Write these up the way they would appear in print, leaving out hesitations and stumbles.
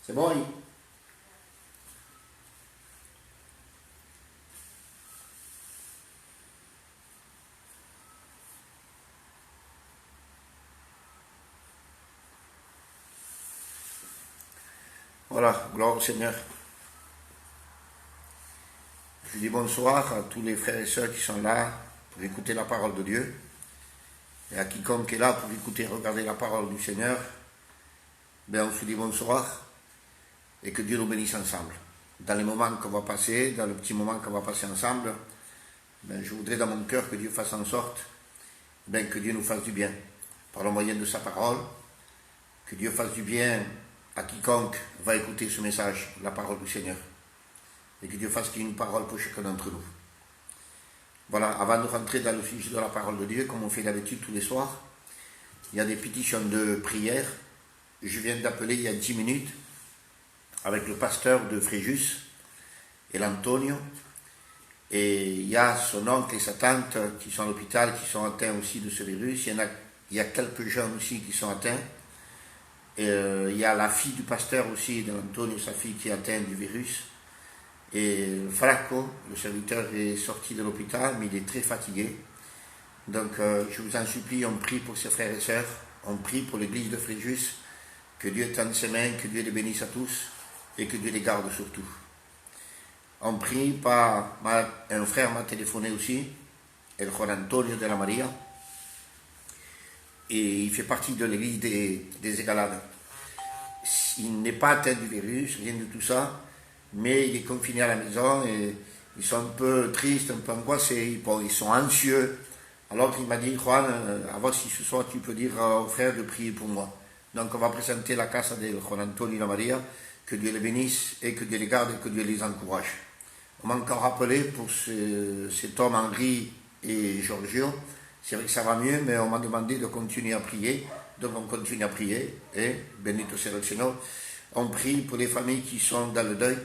C'est bon, Yves? Voilà, gloire au Seigneur. Je dis bonsoir à tous les frères et sœurs qui sont là pour écouter la parole de Dieu. Et à quiconque est là pour écouter et regarder la parole du Seigneur, on se dit bonsoir et que Dieu nous bénisse ensemble. Dans les moments qu'on va passer, dans le petit moment qu'on va passer ensemble, je voudrais dans mon cœur que Dieu fasse en sorte que Dieu nous fasse du bien par le moyen de sa parole, que Dieu fasse du bien à quiconque va écouter ce message, la parole du Seigneur, et que Dieu fasse qu'il y ait une parole pour chacun d'entre nous. Voilà, avant de rentrer dans le sujet de la parole de Dieu, comme on fait d'habitude tous les soirs, il y a des pétitions de prière. Je viens d'appeler il y a 10 minutes avec le pasteur de Fréjus et l'Antonio, et il y a son oncle et sa tante qui sont à l'hôpital, qui sont atteints aussi de ce virus. Il y a quelques jeunes aussi qui sont atteints. Et il y a la fille du pasteur aussi, de l'Antonio, sa fille qui est atteinte du virus. Et Franco, le serviteur, est sorti de l'hôpital, mais il est très fatigué. Donc je vous en supplie, on prie pour ses frères et sœurs, on prie pour l'église de Fréjus, que Dieu tende ses mains, que Dieu les bénisse à tous, et que Dieu les garde surtout. On prie un frère m'a téléphoné aussi, El Juan Antonio de la Maria, et il fait partie de l'église des Égalades. Il n'est pas atteint du virus, rien de tout ça, mais il est confiné à la maison et ils sont un peu tristes, un peu angoissés, ils sont anxieux. Alors il m'a dit, Juan, avant si ce soir tu peux dire aux frères de prier pour moi. Donc on va présenter la casa de Juan Antonio la Maria, que Dieu les bénisse et que Dieu les garde et que Dieu les encourage. On m'a encore rappelé pour cet homme Henri et Giorgio. C'est vrai que ça va mieux, mais on m'a demandé de continuer à prier. Donc on continue à prier. Et, bendito sea el Señor, on prie pour les familles qui sont dans le deuil.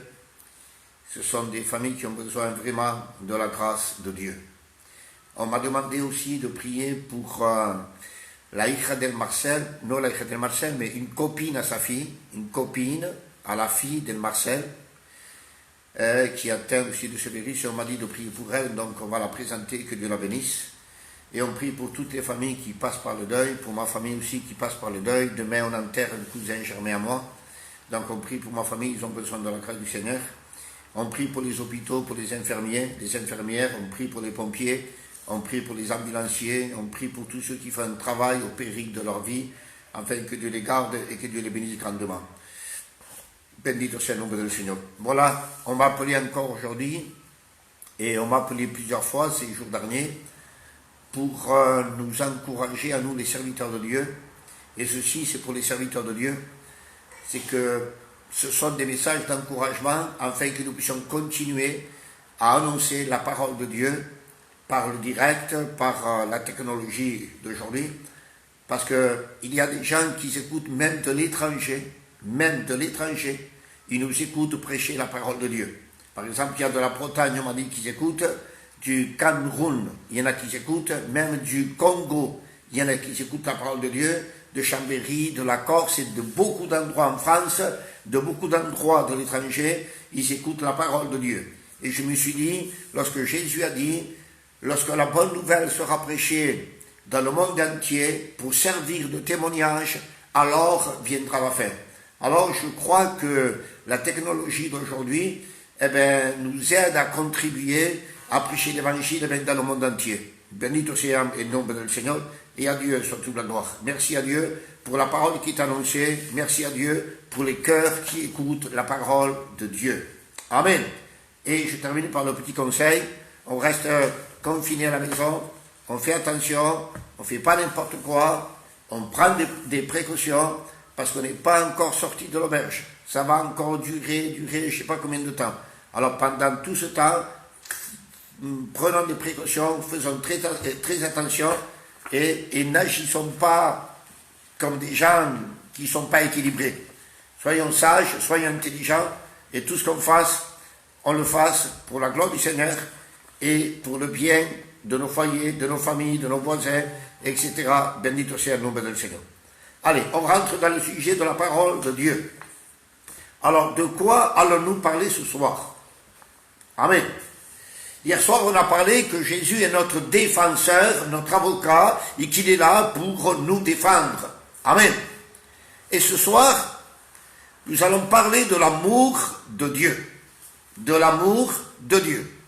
Ce sont des familles qui ont besoin vraiment de la grâce de Dieu. On m'a demandé aussi de prier pour la hija del Marcel, non la hija del Marcel, mais une copine à sa fille, une copine à la fille del Marcel, qui est atteinte aussi de ce virus. Et on m'a dit de prier pour elle, donc on va la présenter, que Dieu la bénisse. Et on prie pour toutes les familles qui passent par le deuil, pour ma famille aussi qui passe par le deuil. Demain, on enterre un cousin germain à moi. Donc on prie pour ma famille, ils ont besoin de la grâce du Seigneur. On prie pour les hôpitaux, pour les infirmiers, les infirmières, on prie pour les pompiers, on prie pour les ambulanciers, on prie pour tous ceux qui font un travail au péril de leur vie, afin que Dieu les garde et que Dieu les bénisse grandement. Bendito sea el nombre del Seigneur. Voilà, on m'a appelé encore aujourd'hui, et on m'a appelé plusieurs fois ces jours derniers, pour nous encourager à nous les serviteurs de Dieu. Et ceci c'est pour les serviteurs de Dieu, c'est que ce sont des messages d'encouragement afin que nous puissions continuer à annoncer la parole de Dieu par le direct, par la technologie d'aujourd'hui, parce qu'il y a des gens qui écoutent même de l'étranger, ils nous écoutent prêcher la parole de Dieu. Par exemple, il y a de la Bretagne, on m'a dit qu'ils écoutent, du Cameroun, il y en a qui écoutent, même du Congo, il y en a qui écoutent la parole de Dieu, de Chambéry, de la Corse et de beaucoup d'endroits en France, de beaucoup d'endroits de l'étranger, ils écoutent la parole de Dieu. Et je me suis dit, lorsque Jésus a dit, lorsque la bonne nouvelle sera prêchée dans le monde entier pour servir de témoignage, alors viendra la fin. Alors je crois que la technologie d'aujourd'hui nous aide à contribuer à prêcher l'évangile dans le monde entier. Bendito sea el nombre del Seigneur, et à Dieu soit toute la gloire. Merci à Dieu pour la parole qui est annoncée, merci à Dieu pour les cœurs qui écoutent la parole de Dieu. Amen. Et je termine par le petit conseil, on reste confiné à la maison, on fait attention, on ne fait pas n'importe quoi, on prend des précautions, parce qu'on n'est pas encore sorti de l'auberge. Ça va encore durer, je ne sais pas combien de temps. Alors pendant tout ce temps, prenons des précautions, faisons très attention et n'agissons pas comme des gens qui ne sont pas équilibrés. Soyons sages, soyons intelligents et tout ce qu'on fasse, on le fasse pour la gloire du Seigneur et pour le bien de nos foyers, de nos familles, de nos voisins, etc. Bendito sea el nombre del Seigneur. Allez, on rentre dans le sujet de la parole de Dieu. Alors, de quoi allons-nous parler ce soir? Amen. Hier soir, on a parlé que Jésus est notre défenseur, notre avocat, et qu'il est là pour nous défendre. Amen. Et ce soir, nous allons parler de l'amour de Dieu. De l'amour de Dieu.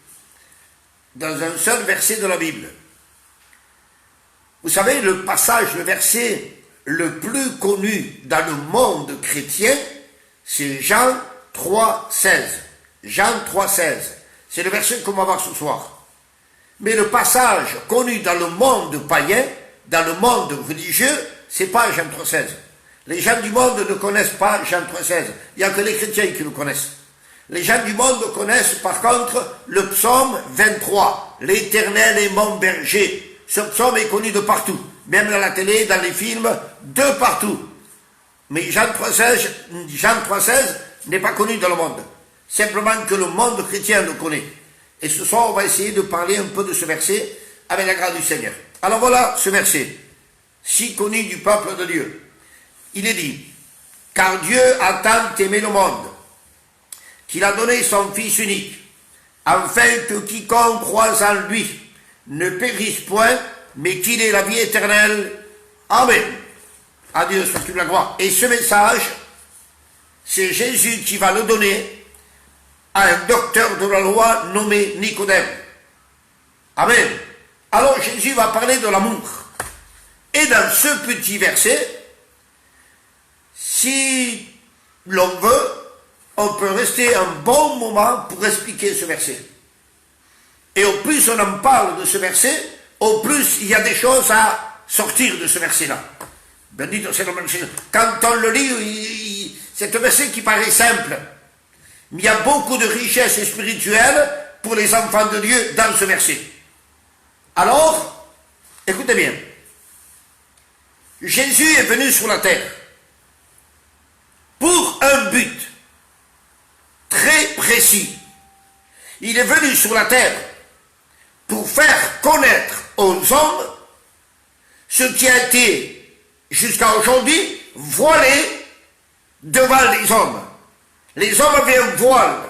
Dans un seul verset de la Bible. Vous savez, le passage, le verset le plus connu dans le monde chrétien, c'est Jean 3,16. Jean 3,16. C'est le verset qu'on va voir ce soir. Mais le passage connu dans le monde païen, dans le monde religieux, c'est pas Jean 3,16. Les gens du monde ne connaissent pas Jean 3,16. Il n'y a que les chrétiens qui le connaissent. Les gens du monde connaissent par contre le psaume 23. L'Éternel est mon berger. Ce psaume est connu de partout. Même dans la télé, dans les films, de partout. Mais Jean 3,16 n'est pas connu dans le monde. Simplement que le monde chrétien le connaît. Et ce soir, on va essayer de parler un peu de ce verset avec la grâce du Seigneur. Alors voilà ce verset, si connu du peuple de Dieu. Il est dit, « Car Dieu a tant aimé le monde, qu'il a donné son Fils unique, afin que quiconque croise en lui ne périsse point, mais qu'il ait la vie éternelle. Amen. » À Dieu soit toute la gloire. Et ce message, c'est Jésus qui va le donner à un docteur de la loi nommé Nicodème. Amen. Alors Jésus va parler de l'amour. Et dans ce petit verset, si l'on veut, on peut rester un bon moment pour expliquer ce verset. Et au plus on en parle de ce verset, au plus il y a des choses à sortir de ce verset-là. Bendito sea le nom du Seigneur. Quand on le lit, c'est un verset qui paraît simple. Mais il y a beaucoup de richesses spirituelles pour les enfants de Dieu dans ce verset. Alors, écoutez bien. Jésus est venu sur la terre pour un but très précis. Il est venu sur la terre pour faire connaître aux hommes ce qui a été jusqu'à aujourd'hui voilé devant les hommes. Les hommes avaient un voile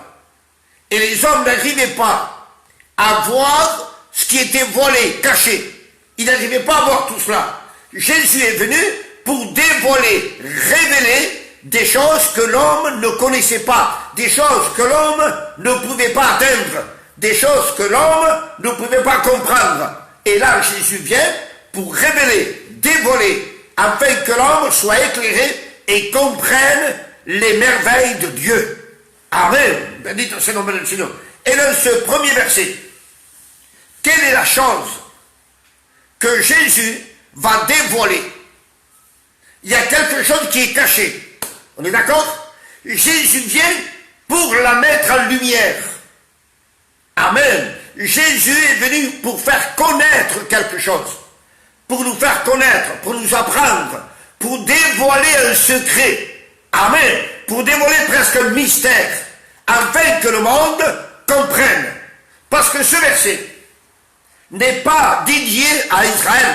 et les hommes n'arrivaient pas à voir ce qui était voilé, caché. Ils n'arrivaient pas à voir tout cela. Jésus est venu pour dévoiler, révéler des choses que l'homme ne connaissait pas, des choses que l'homme ne pouvait pas atteindre, des choses que l'homme ne pouvait pas comprendre. Et là, Jésus vient pour révéler, dévoiler, afin que l'homme soit éclairé et comprenne les merveilles de Dieu. Amen. Bendito sea le nom du Seigneur. Et dans ce premier verset, quelle est la chose que Jésus va dévoiler? Il y a quelque chose qui est caché. On est d'accord? Jésus vient pour la mettre en lumière. Amen. Jésus est venu pour faire connaître quelque chose. Pour nous faire connaître, pour nous apprendre, pour dévoiler un secret. Amen. Pour dévoiler presque un mystère, afin que le monde comprenne. Parce que ce verset n'est pas dédié à Israël,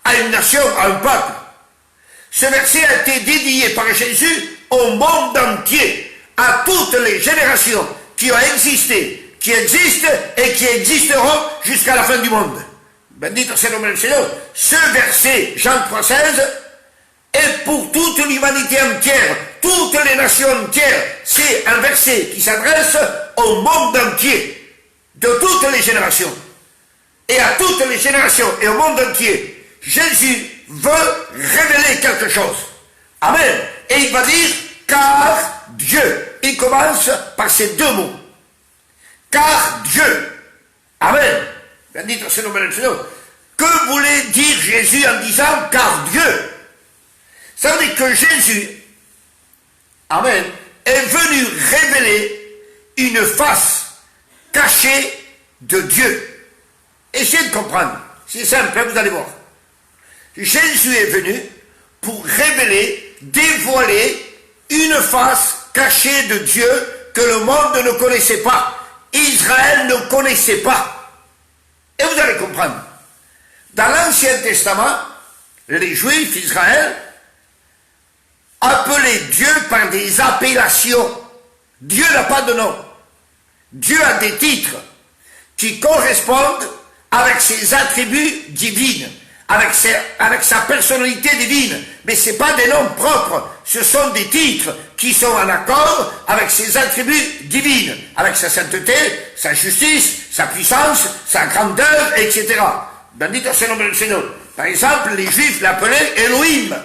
à une nation, à un peuple. Ce verset a été dédié par Jésus au monde entier, à toutes les générations qui ont existé, qui existent et qui existeront jusqu'à la fin du monde. Bendito sea le nom du Seigneur. Ce verset, Jean 3,16, est pour toute l'humanité entière, toutes les nations entières. C'est un verset qui s'adresse au monde entier, de toutes les générations. Et à toutes les générations et au monde entier, Jésus veut révéler quelque chose. Amen. Et il va dire, car Dieu. Il commence par ces deux mots. Car Dieu. Amen. Bendito sea le nom du Seigneur. Que voulait dire Jésus en disant car Dieu? Ça veut dire que Jésus, amen, est venu révéler une face cachée de Dieu. Essayez de comprendre. C'est simple, vous allez voir. Jésus est venu pour révéler, dévoiler une face cachée de Dieu que le monde ne connaissait pas. Israël ne connaissait pas. Et vous allez comprendre. Dans l'Ancien Testament, les Juifs, Israël, appeler Dieu par des appellations. Dieu n'a pas de nom. Dieu a des titres qui correspondent avec ses attributs divins, avec sa personnalité divine. Mais ce n'est pas des noms propres, ce sont des titres qui sont en accord avec ses attributs divins, avec sa sainteté, sa justice, sa puissance, sa grandeur, etc. Bendito soit le nom du Seigneur. Par exemple, les Juifs l'appelaient Elohim,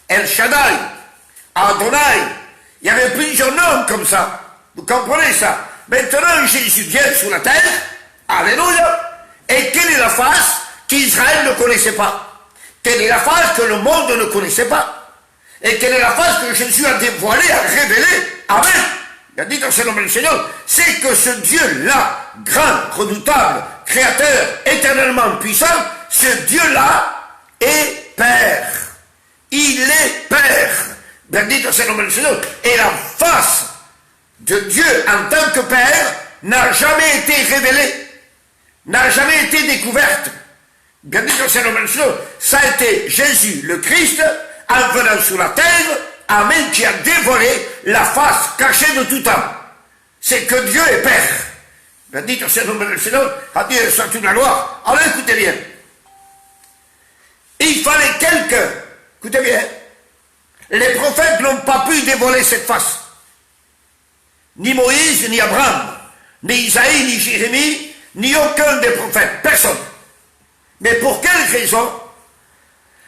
El Shaddai, Adonai. Il y avait plusieurs noms comme ça. Vous comprenez ça? Maintenant, Jésus vient sur la terre. Alléluia. Et quelle est la face qu'Israël ne connaissait pas? Quelle est la face que le monde ne connaissait pas? Et quelle est la face que Jésus a dévoilée, a révélée? Amen. Il a dit dans ce nom du Seigneur, c'est que ce Dieu-là, grand, redoutable, créateur, éternellement puissant, ce Dieu-là est Père. Il est Père. Bendito sea el nombre del Seigneur. Et la face de Dieu en tant que Père n'a jamais été révélée, n'a jamais été découverte. Bendito sea el nombre del Seigneur. Ça a été Jésus, le Christ, en venant sur la terre, Amen, qui a dévoilé la face cachée de tout temps. C'est que Dieu est Père. Bendito sea el nombre del Seigneur. À Dieu soit toute la gloire. Alors écoutez bien. Il fallait quelqu'un, écoutez bien, les prophètes n'ont pas pu dévoiler cette face. Ni Moïse, ni Abraham, ni Isaïe, ni Jérémie, ni aucun des prophètes, personne. Mais pour quelle raison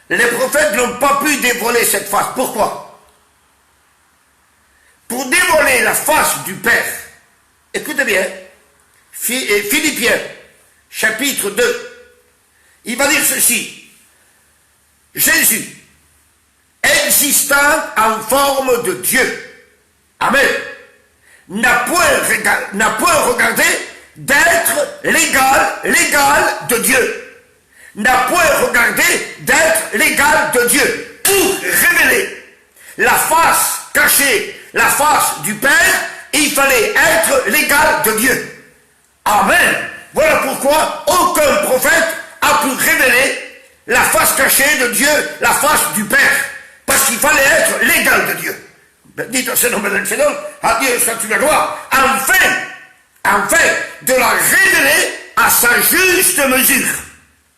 les prophètes n'ont pas pu dévoiler cette face? Pourquoi? Pour dévoiler la face du Père, écoutez bien, Philippiens, chapitre 2, il va dire ceci. Jésus, existant en forme de Dieu, Amen, n'a point regardé d'être l'égal de Dieu, n'a point regardé d'être l'égal de Dieu, pour révéler la face cachée, la face du Père, il fallait être l'égal de Dieu. Amen. Voilà pourquoi aucun prophète a pu révéler la face cachée de Dieu, la face du Père, parce qu'il fallait être l'égal de Dieu. Bendito sea el nombre del Señor, à Dieu soit la gloire, afin de la révéler à sa juste mesure.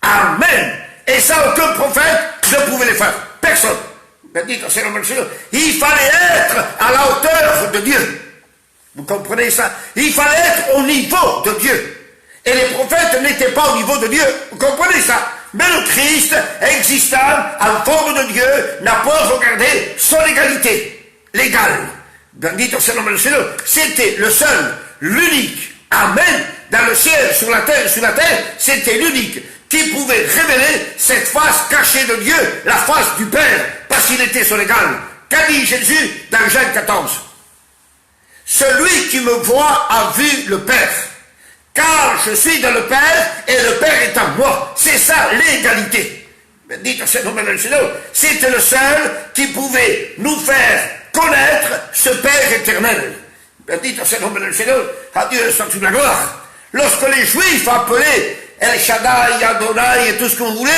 Amen. Et ça, aucun prophète ne pouvait le faire. Personne. Bendito sea el nombre del Señor. Il fallait être à la hauteur de Dieu. Vous comprenez ça? Il fallait être au niveau de Dieu. Et les prophètes n'étaient pas au niveau de Dieu. Vous comprenez ça? Mais le Christ, existant en forme de Dieu, n'a pas regardé son égalité, l'égal. Bendito sea el nombre del Seigneur. C'était le seul, l'unique, Amen, dans le ciel, sur la terre, c'était l'unique qui pouvait révéler cette face cachée de Dieu, la face du Père, parce qu'il était son égal. Qu'a dit Jésus dans Jean 14? Celui qui me voit a vu le Père. Car je suis dans le Père et le Père est en moi. C'est ça l'égalité. Bendito sea el nombre del Seigneur. C'était le seul qui pouvait nous faire connaître ce Père éternel. Bendito sea el nombre del Seigneur. À Dieu soit toute la gloire. Lorsque les Juifs appelaient El Shaddai, Adonai et tout ce que vous voulez,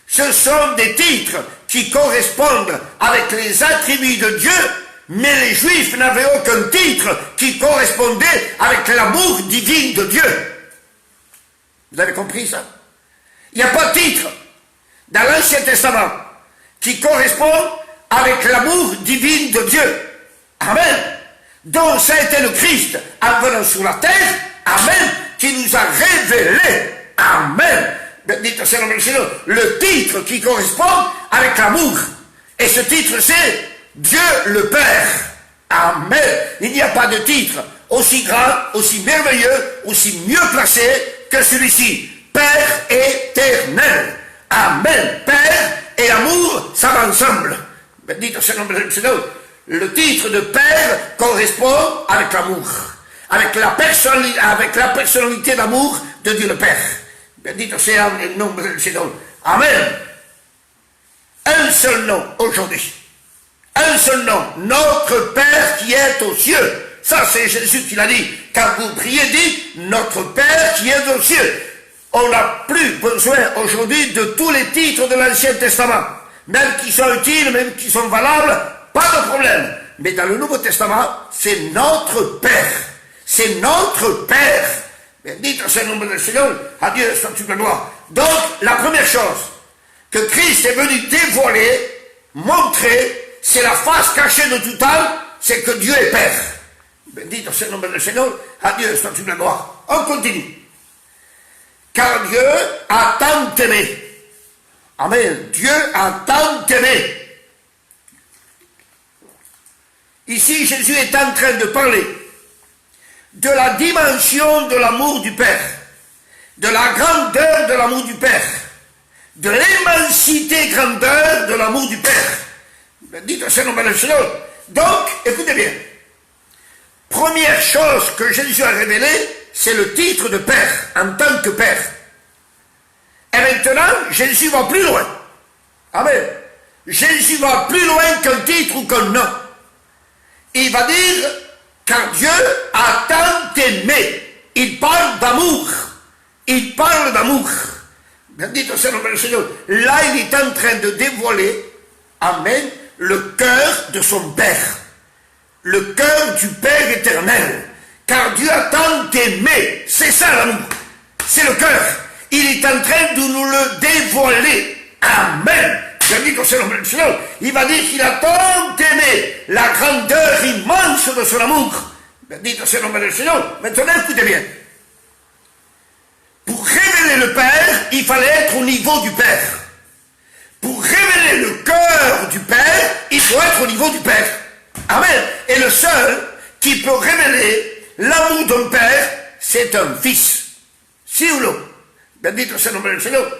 ce sont des titres qui correspondent avec les attributs de Dieu. Mais les Juifs n'avaient aucun titre qui correspondait avec l'amour divin de Dieu. Vous avez compris ça? Il n'y a pas de titre dans l'Ancien Testament qui correspond avec l'amour divin de Dieu. Amen. Donc ça a été le Christ en venant sur la terre, Amen, qui nous a révélé, Amen, le titre qui correspond avec l'amour. Et ce titre c'est Dieu le Père. Amen. Il n'y a pas de titre aussi grand, aussi merveilleux, aussi mieux placé que celui-ci. Père éternel. Amen. Père et amour, ça va ensemble. Bendito sea el nombre del Señor. Le titre de Père correspond avec l'amour, avec la personnalité d'amour de Dieu le Père. Bendito sea el nombre del Señor. Amen. Un seul nom aujourd'hui. Un seul nom, notre Père qui est aux cieux. Ça, c'est Jésus qui l'a dit. Quand vous priez, dites, notre Père qui est aux cieux. On n'a plus besoin aujourd'hui de tous les titres de l'Ancien Testament. même qui sont utiles, même qui sont valables, pas de problème. Mais dans le Nouveau Testament, c'est notre Père. C'est notre Père. Bendito sea le nom du Seigneur, à Dieu soit toute la gloire. Donc, la première chose que Christ est venu dévoiler, montrer, c'est la face cachée de tout temps, c'est que Dieu est Père. Bendito sea le nom du Seigneur, à Dieu soit toute la gloire. On continue. Car Dieu a tant aimé. Amen. Dieu a tant aimé. Ici, Jésus est en train de parler de la dimension de l'amour du Père, de la grandeur de l'amour du Père, de l'immensité grandeur de l'amour du Père. Dites ce nom de Seigneur. Donc, écoutez bien. Première chose que Jésus a révélée, c'est le titre de Père, en tant que Père. Et maintenant, Jésus va plus loin. Amen. Jésus va plus loin qu'un titre ou qu'un nom. Il va dire, car Dieu a tant aimé. Il parle d'amour. Il parle d'amour. Bendito sea le nom du Seigneur. Là, il est en train de dévoiler, amen, le cœur de son Père. Le cœur du Père éternel. Car Dieu a tant aimé. C'est ça l'amour. C'est le cœur. Il est en train de nous le dévoiler. Amen. Bendito sea le nom du Seigneur. Il va dire qu'il a tant aimé la grandeur immense de son amour. Bendito sea le nom du Seigneur. Maintenant, écoutez bien. Pour révéler le Père, il fallait être au niveau du Père. Pour révéler le cœur du Père, il faut être au niveau du Père. Amen. Et le seul qui peut révéler l'amour d'un Père, c'est un fils. Si ou non? Bendito sea le nom du Seigneur.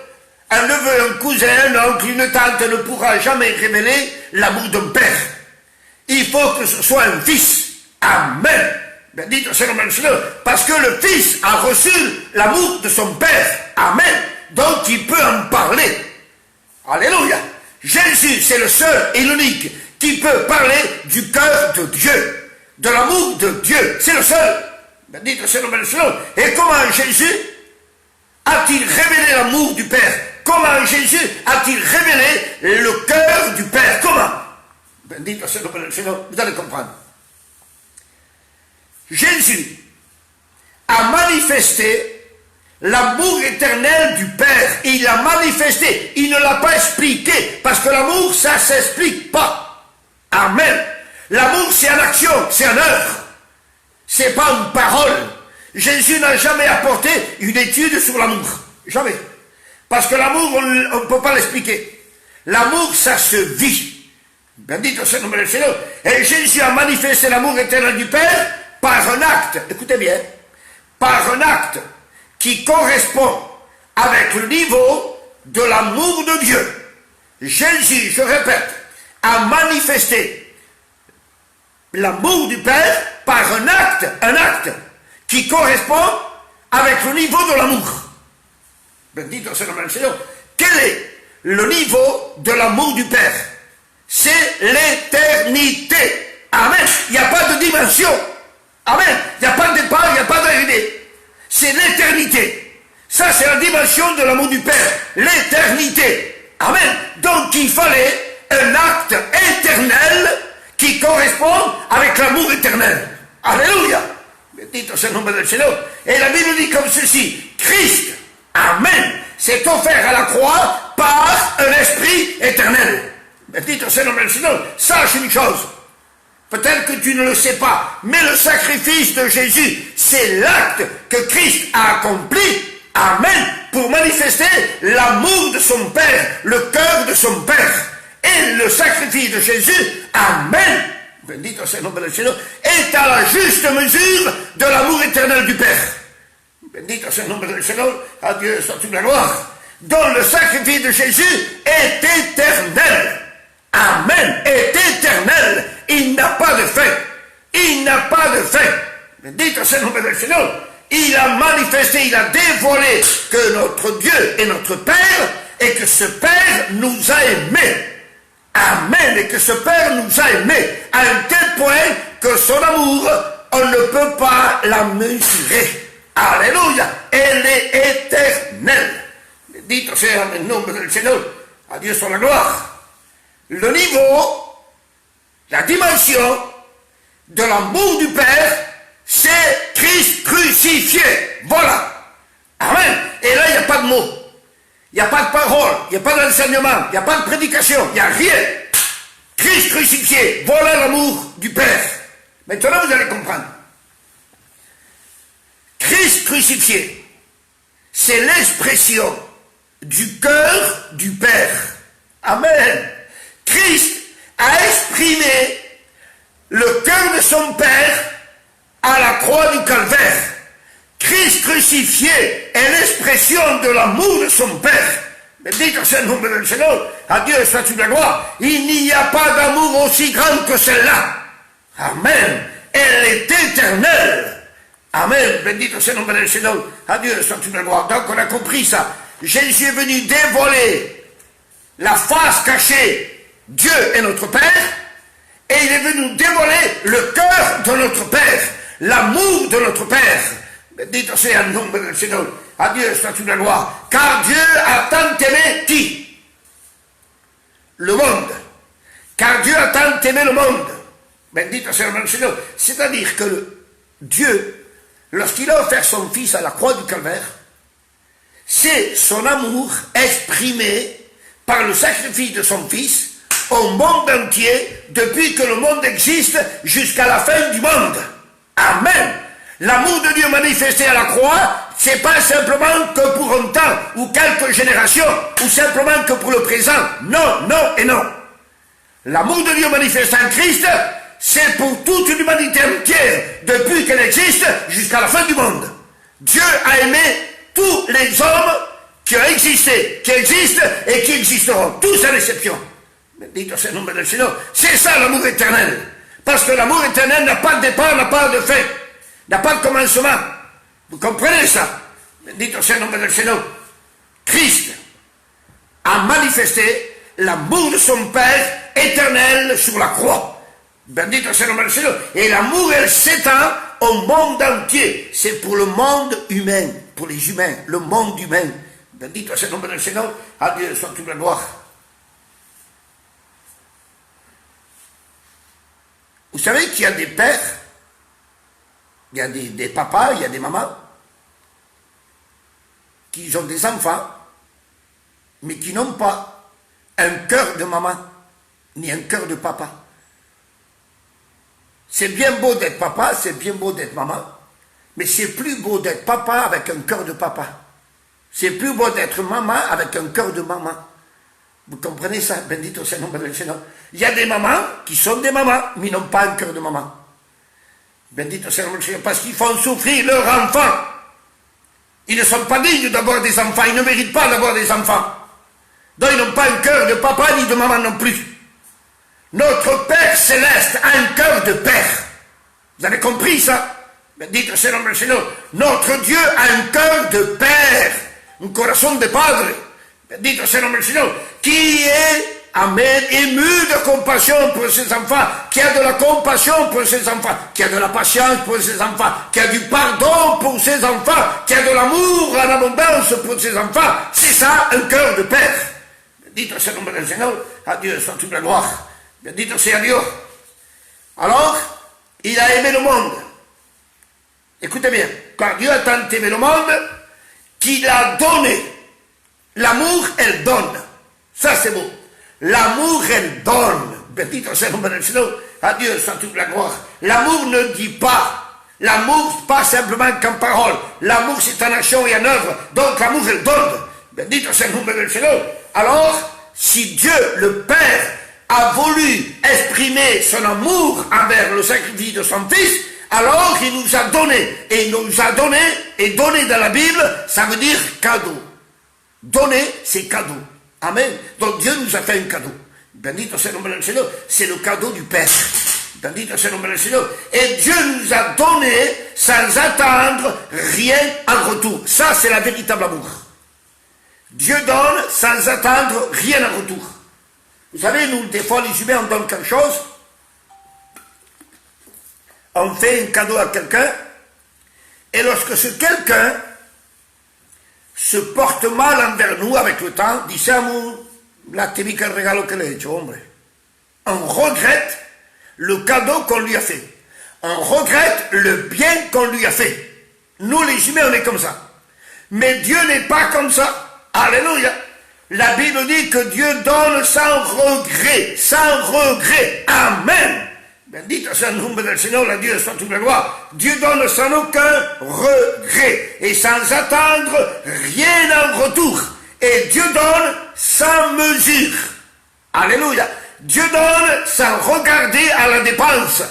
Un neveu, un cousin, un oncle, une tante ne pourra jamais révéler l'amour d'un père. Il faut que ce soit un fils. Amen. Bendito sea le nom du Seigneur. Parce que le fils a reçu l'amour de son père. Amen. Donc il peut en parler. Alléluia. Jésus, c'est le seul et l'unique qui peut parler du cœur de Dieu, de l'amour de Dieu. C'est le seul. Bendito sea le nom du Seigneur. Et comment Jésus a-t-il révélé l'amour du Père? Comment Jésus a-t-il révélé le cœur du Père? Comment? Bendito sea le nom du Seigneur. Vous allez comprendre. Jésus a manifesté l'amour éternel du Père. Il l'a manifesté. Il ne l'a pas expliqué. Parce que l'amour, ça ne s'explique pas. Amen. L'amour, c'est en action, c'est en œuvre. C'est pas une parole. Jésus n'a jamais apporté une étude sur l'amour. Jamais. Parce que l'amour, on ne peut pas l'expliquer. L'amour, ça se vit. Bendito sea le nom du Seigneur. Et Jésus a manifesté l'amour éternel du Père par un acte. Écoutez bien. Par un acte qui correspond avec le niveau de l'amour de Dieu. Jésus, je répète, a manifesté l'amour du Père par un acte qui correspond avec le niveau de l'amour. Bendito sea le nom du Seigneur. Quel est le niveau de l'amour du Père? C'est l'éternité. Amen. Il n'y a pas de dimension. Amen. Il n'y a pas de départ, il n'y a pas d'arrivée. C'est l'éternité. Ça, c'est la dimension de l'amour du Père. L'éternité. Amen. Donc, il fallait un acte éternel qui correspond avec l'amour éternel. Alléluia. Bendito sea le nom du Seigneur. Et la Bible dit comme ceci. Christ, amen, s'est offert à la croix par un esprit éternel. Bendito sea le nom du Seigneur. Sache une chose. Peut-être que tu ne le sais pas, mais le sacrifice de Jésus, c'est l'acte que Christ a accompli, amen, pour manifester l'amour de son Père, le cœur de son Père. Et le sacrifice de Jésus, amen, bendito sea le nom du Seigneur, est à la juste mesure de l'amour éternel du Père. Bendito sea le nom du Seigneur, à Dieu soit toute la gloire. Dont le sacrifice de Jésus est éternel. Amen, est éternel. Il n'a pas de fin. Il n'a pas de fin. Bendito sea le nom du Seigneur. Il a manifesté, il a dévoilé que notre Dieu est notre Père et que ce Père nous a aimés. Amen. Et que ce Père nous a aimés à un tel point que son amour, on ne peut pas la mesurer. Alléluia. Elle est éternelle. Bendito sea le nom du Seigneur. À Dieu soit la gloire. le niveau, la dimension de l'amour du Père, c'est Christ crucifié. Voilà. Amen. Et là, il n'y a pas de mots. Il n'y a pas de parole. Il n'y a pas d'enseignement. Il n'y a pas de prédication. Il n'y a rien. Christ crucifié. Voilà l'amour du Père. Maintenant, vous allez comprendre. Christ crucifié, c'est l'expression du cœur du Père. Amen. Christ a exprimé le cœur de son Père à la croix du Calvaire. Christ crucifié est l'expression de l'amour de son Père. Mais dites au Seigneur de Seigneur, à Dieu soit toute la gloire. Il n'y a pas d'amour aussi grand que celle-là. Amen. Elle est éternelle. Amen. Bendito au Seigneur de Seigneur, à Dieu soit toute la gloire. Donc on a compris ça. Jésus est venu dévoiler la face cachée. Dieu est notre Père. Et il est venu dévoiler le cœur de notre Père. L'amour de notre Père. Dites aussi un nom de Seigneur. À Dieu soit toute la gloire. Car Dieu a tant aimé qui? Le monde. Car Dieu a tant aimé le monde. Bendito sea el Seigneur. C'est-à-dire que Dieu, lorsqu'il a offert son Fils à la croix du Calvaire, c'est son amour exprimé par le sacrifice de son Fils au monde entier, depuis que le monde existe jusqu'à la fin du monde. Amen. L'amour de Dieu manifesté à la croix, c'est pas simplement que pour un temps, ou quelques générations, ou simplement que pour le présent. Non, non et non. L'amour de Dieu manifesté en Christ, c'est pour toute l'humanité entière, depuis qu'elle existe jusqu'à la fin du monde. Dieu a aimé tous les hommes qui ont existé, qui existent et qui existeront, tous sans exception. Dites au nom de Seigneur, c'est ça l'amour éternel. Parce que l'amour éternel n'a pas de départ, n'a pas de fin, n'a pas de commencement. Vous comprenez ça? Dites au nom de Seigneur, Christ a manifesté l'amour de son Père éternel sur la croix. Bendito sea el nombre del Señor. Et l'amour, elle s'étend au monde entier. C'est pour le monde humain, pour les humains, le monde humain. Bendito sea el nombre del Señor. À Dieu soit toute la gloire. Vous savez qu'il y a des pères, il y a des papas, il y a des mamans, qui ont des enfants, mais qui n'ont pas un cœur de maman, ni un cœur de papa. C'est bien beau d'être papa, c'est bien beau d'être maman, mais c'est plus beau d'être papa avec un cœur de papa. C'est plus beau d'être maman avec un cœur de maman. Vous comprenez ça? Bendito sea el nombre del Señor. Il y a des mamans qui sont des mamans, mais n'ont pas un cœur de maman. Bendito sea el nombre del Señor, parce qu'ils font souffrir leurs enfants. Ils ne sont pas dignes d'avoir des enfants, ils ne méritent pas d'avoir des enfants. Donc ils n'ont pas un cœur de papa ni de maman non plus. Notre Père Céleste a un cœur de Père. Vous avez compris ça? Bendito sea el nombre del Señor. Notre Dieu a un cœur de Père, un corazón de Padre. Bendito sea el nombre del Señor. Qui est, amen, ému de compassion pour ses enfants, qui a de la compassion pour ses enfants, qui a de la patience pour ses enfants, qui a du pardon pour ses enfants, qui a de l'amour en abondance pour ses enfants. C'est ça, un cœur de Père. Bendito sea el nombre del Señor. À Dieu soit toute la gloire. Bendito sea Dios. Alors, il a aimé le monde. Écoutez bien, car Dieu a tant aimé le monde qu'il a donné. L'amour, elle donne. Ça, c'est beau. L'amour, elle donne. Bendito sea el nombre del Señor. À Dieu soit toute la gloire. L'amour ne dit pas. L'amour, pas simplement qu'en parole. L'amour, c'est en action et en œuvre. Donc, l'amour, elle donne. Bendito sea el nombre del Señor. Alors, si Dieu, le Père, a voulu exprimer son amour envers le sacrifice de son Fils, alors il nous a donné. Et il nous a donné, et donné dans la Bible, ça veut dire cadeau. Donner, c'est cadeau. Amen. Donc Dieu nous a fait un cadeau. Bendito sea el nombre del Señor. C'est le cadeau du Père. Bendito sea el nombre del Señor. Et Dieu nous a donné sans attendre rien en retour. Ça, c'est la véritable amour. Dieu donne sans attendre rien en retour. Vous savez, nous, des fois, les humains, on donne quelque chose, on fait un cadeau à quelqu'un, et lorsque ce quelqu'un se porte mal envers nous avec le temps, diciamo, la típica regalo que le he hecho, hombre. On regrette le cadeau qu'on lui a fait. On regrette le bien qu'on lui a fait. Nous les humains, on est comme ça. Mais Dieu n'est pas comme ça. Alléluia. La Bible dit que Dieu donne sans regret. Sans regret. Amen. Bendito soit le nom del Seigneur, la Dieu soit toute la gloire. Dieu donne sans aucun regret et sans attendre rien en retour. Et Dieu donne sans mesure. Alléluia. Dieu donne sans regarder à la dépense.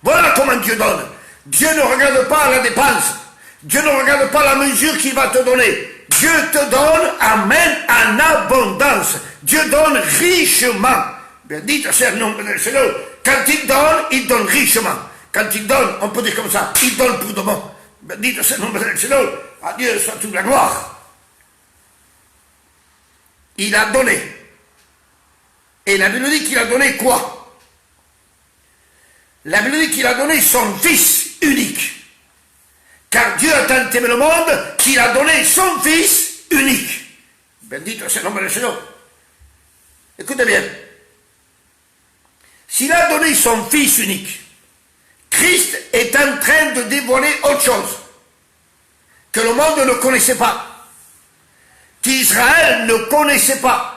Voilà comment Dieu donne. Dieu ne regarde pas à la dépense. Dieu ne regarde pas la mesure qu'il va te donner. Dieu te donne, amen, en abondance. Dieu donne richement. Bendito soit le nom del Seigneur. Quand il donne richement. Quand il donne, on peut dire comme ça, il donne pour de bon. Bendito soit le nom del Seigneur. À Dieu soit toute la gloire. Il a donné. Et la Bible dit qu'il a donné quoi? La Bible dit qu'il a donné son Fils unique. Car Dieu a tant aimé le monde qu'il a donné son Fils unique. Bendito soit le nom del Seigneur. Écoutez bien. S'il a donné son Fils unique, Christ est en train de dévoiler autre chose que le monde ne connaissait pas, qu'Israël ne connaissait pas.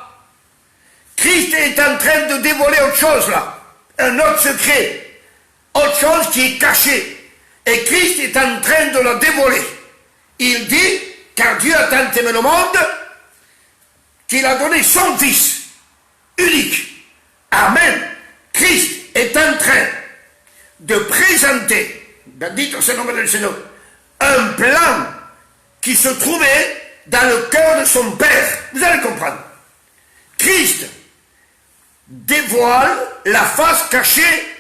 Christ est en train de dévoiler autre chose là, un autre secret, autre chose qui est cachée. Et Christ est en train de la dévoiler. Il dit, car Dieu a tant aimé le monde, qu'il a donné son Fils unique. Amen. Christ est en train de présenter, bendito soit le nom del Seigneur, un plan qui se trouvait dans le cœur de son Père. Vous allez comprendre. Christ dévoile la face cachée